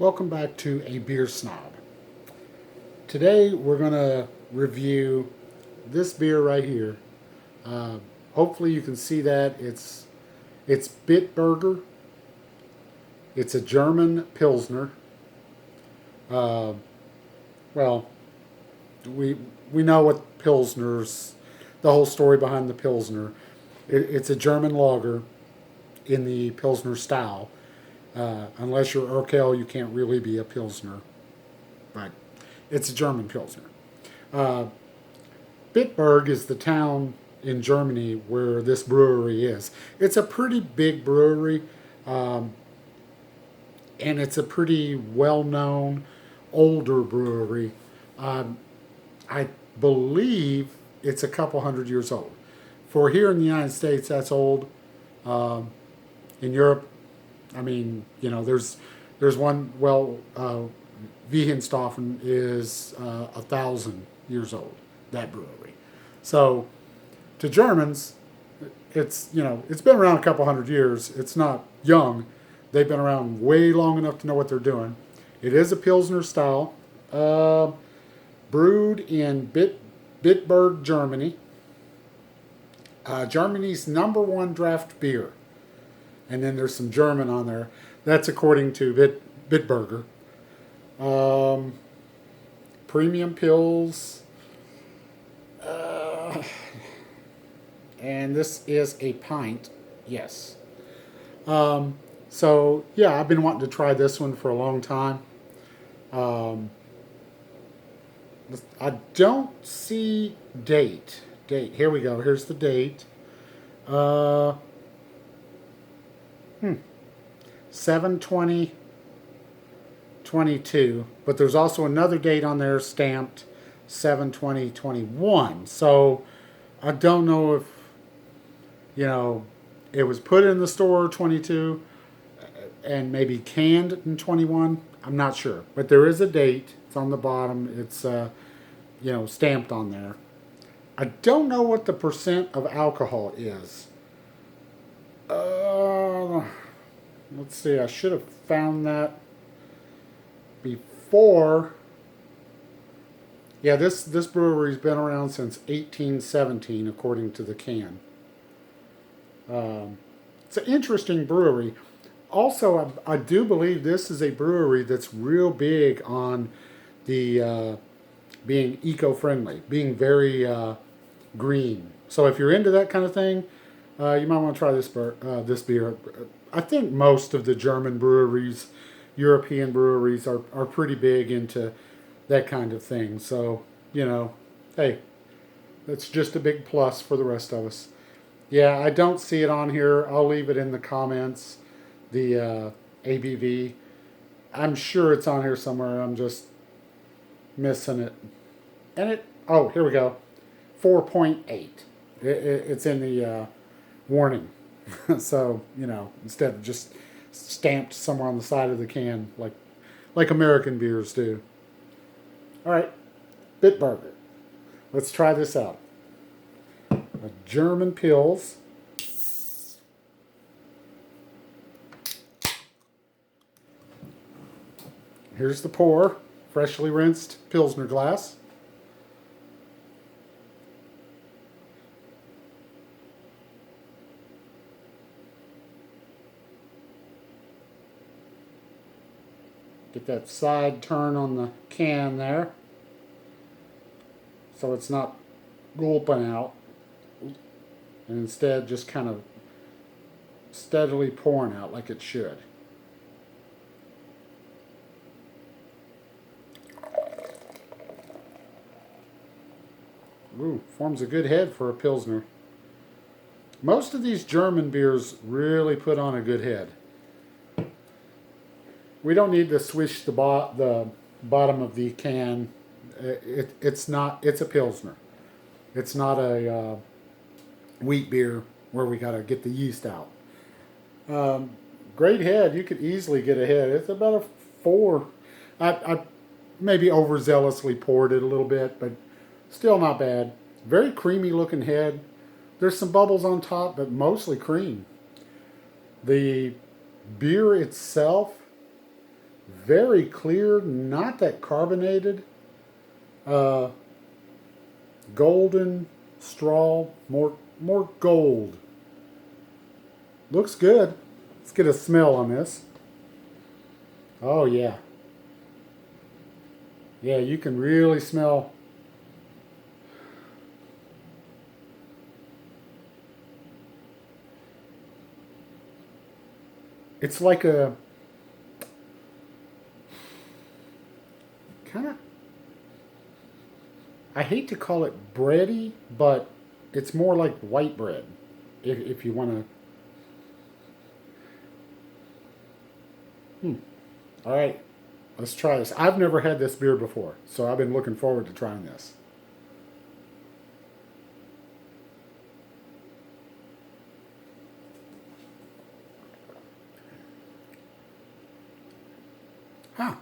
Welcome back to A Beer Snob. Today we're going to review this beer right here. Uh, Hopefully you can see that it's Bitburger. It's a German Pilsner. Uh, well, we we know what Pilsners, the whole story behind the Pilsner. It's a German lager in the Pilsner style. Unless you're Urkel, you can't really be a Pilsner, but it's a German Pilsner. Uh, Bitburg is the town in Germany where this brewery is. It's a pretty big brewery, um, and it's a pretty well-known older brewery. Um, I believe it's a couple hundred years old. For here in the United States, that's old. Um, in Europe, I mean, there's one. Well, Wihenstoffen is 1,000 years old. That brewery. So to Germans, it's been around a couple hundred years. It's not young. They've been around way long enough to know what they're doing. It is a Pilsner style, brewed in Bitburg, Germany. Germany's #1 draft beer. And then there's some German on there. That's according to Bitburger. Um, Premium pills. And this is a pint. Yes. So, yeah, I've been wanting to try this one for a long time. Um, I don't see date. Date. Here we go. Here's the date. Uh, 7/20/22, but there's also another date on there stamped 7/20/21. So I don't know if you know it was put in the store 22 and maybe canned in 21. I'm not sure, but there is a date. It's on the bottom. It's stamped on there. I don't know what the percent of alcohol is. Uh, let's see. I should have found that before. Yeah, this brewery's been around since 1817, according to the can. It's an interesting brewery. Also, I do believe this is a brewery that's real big on the being eco-friendly, being very green. So if you're into that kind of thing, you might want to try this beer. I think most of the German breweries, European breweries, are pretty big into that kind of thing. So, hey, that's just a big plus for the rest of us. Yeah, I don't see it on here. I'll leave it in the comments, the ABV. I'm sure it's on here somewhere. I'm just missing it. Oh, here we go. 4.8. It's in the warning. So, instead of just stamped somewhere on the side of the can like American beers do. All right, Bitburger. Let's try this out. A German Pils. Here's the pour. Freshly rinsed Pilsner glass. Get that side turn on the can there, so it's not gulping out, and instead just kind of steadily pouring out like it should. Ooh, forms a good head for a Pilsner. Most of these German beers really put on a good head. We don't need to swish the bottom of the can. It's not. It's a Pilsner. It's not a wheat beer where we got to get the yeast out. Great head. You could easily get a head. It's about a 4. I maybe overzealously poured it a little bit, but still not bad. Very creamy looking head. There's some bubbles on top, but mostly cream. The beer itself Very clear, not that carbonated. Uh, Golden straw, more gold. Looks good. Let's get a smell on this. Oh yeah. Yeah, you can really smell. It's like a kind of, I hate to call it bready, but it's more like white bread. If you want to. All right, let's try this. I've never had this beer before, so I've been looking forward to trying this. Huh.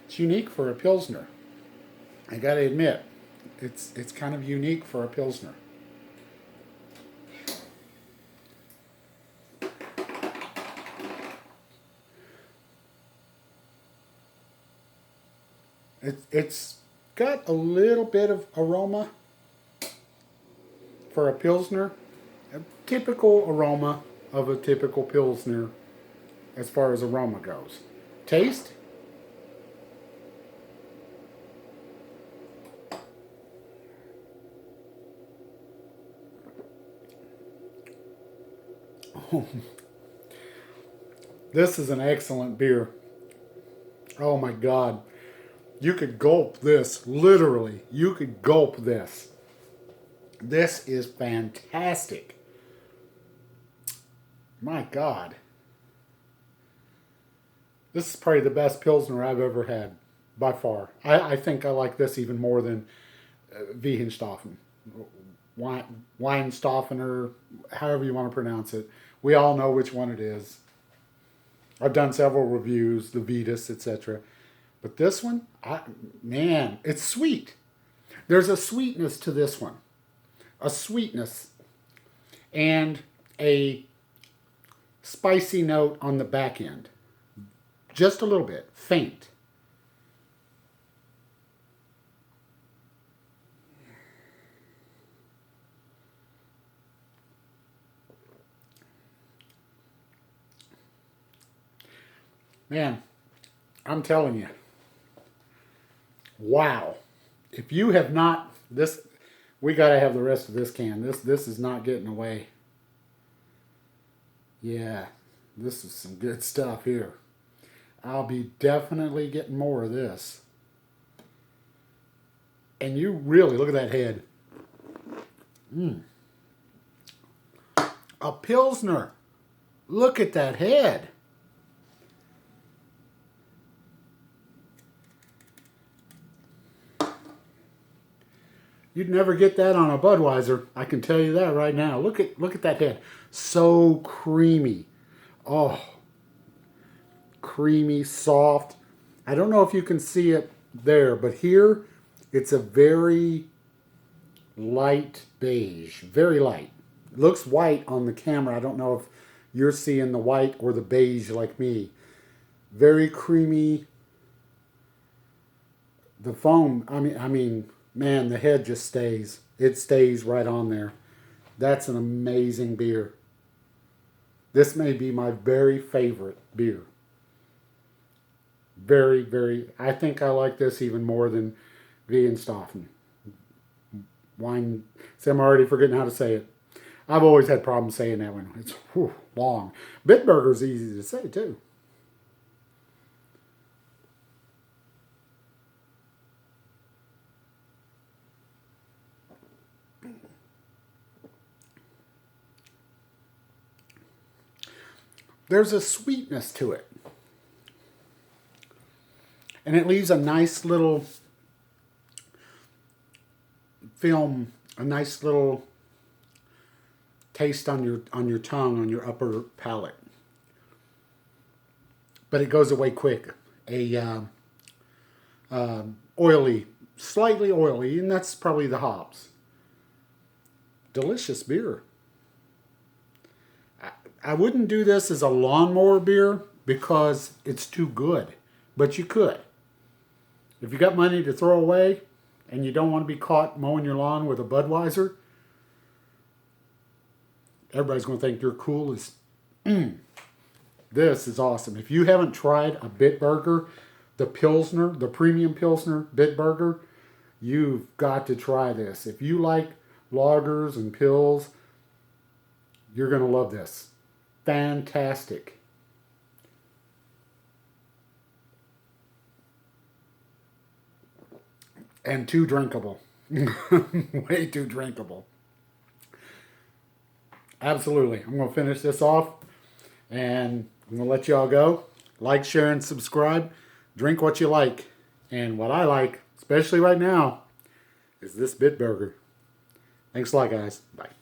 It's unique for a Pilsner. I gotta admit, it's kind of unique for a Pilsner. It's got a little bit of aroma for a Pilsner. A typical aroma of a typical Pilsner as far as aroma goes. Taste? This is an excellent beer. Oh my God. You could gulp this. Literally, you could gulp this. This is fantastic. My God. This is probably the best Pilsner I've ever had, by far. I think I like this even more than Wiehenstoffen. Weinstoffener, however you want to pronounce it. We all know which one it is. I've done several reviews, the Vitas, etc. But this one, man, it's sweet. There's a sweetness to this one. A sweetness and a spicy note on the back end. Just a little bit, faint. Man, I'm telling you, wow. If you have not, this, we got to have the rest of this can. This is not getting away. Yeah, this is some good stuff here. I'll be definitely getting more of this. And you really, look at that head. A Pilsner. Look at that head. You'd never get that on a Budweiser. I can tell you that right now. Look at that head. So creamy. Oh, creamy, soft. I don't know if you can see it there, but here it's a very light beige. Very light. It looks white on the camera. I don't know if you're seeing the white or the beige like me. Very creamy. The foam, I mean, man, the head just stays. It stays right on there. That's an amazing beer. This may be my very favorite beer. Very, very. I think I like this even more than Wiehenstoffen. Wine. See, I'm already forgetting how to say it. I've always had problems saying that one. It's long. Bitburger's easy to say too. There's a sweetness to it. And it leaves a nice little film, a nice little taste on your tongue, on your upper palate. But it goes away quick. Oily, slightly oily, and that's probably the hops. Delicious beer. I wouldn't do this as a lawnmower beer because it's too good. But you could. If you got money to throw away and you don't want to be caught mowing your lawn with a Budweiser, everybody's going to think you're cool as... This is awesome. If you haven't tried a Bitburger, the Pilsner, the premium Pilsner Bitburger, you've got to try this. If you like lagers and pills, you're going to love this. Fantastic. And too drinkable. Way too drinkable. Absolutely. I'm going to finish this off and I'm going to let y'all go. Like, share, and subscribe. Drink what you like. And what I like, especially right now, is this Bitburger. Thanks a lot, guys. Bye.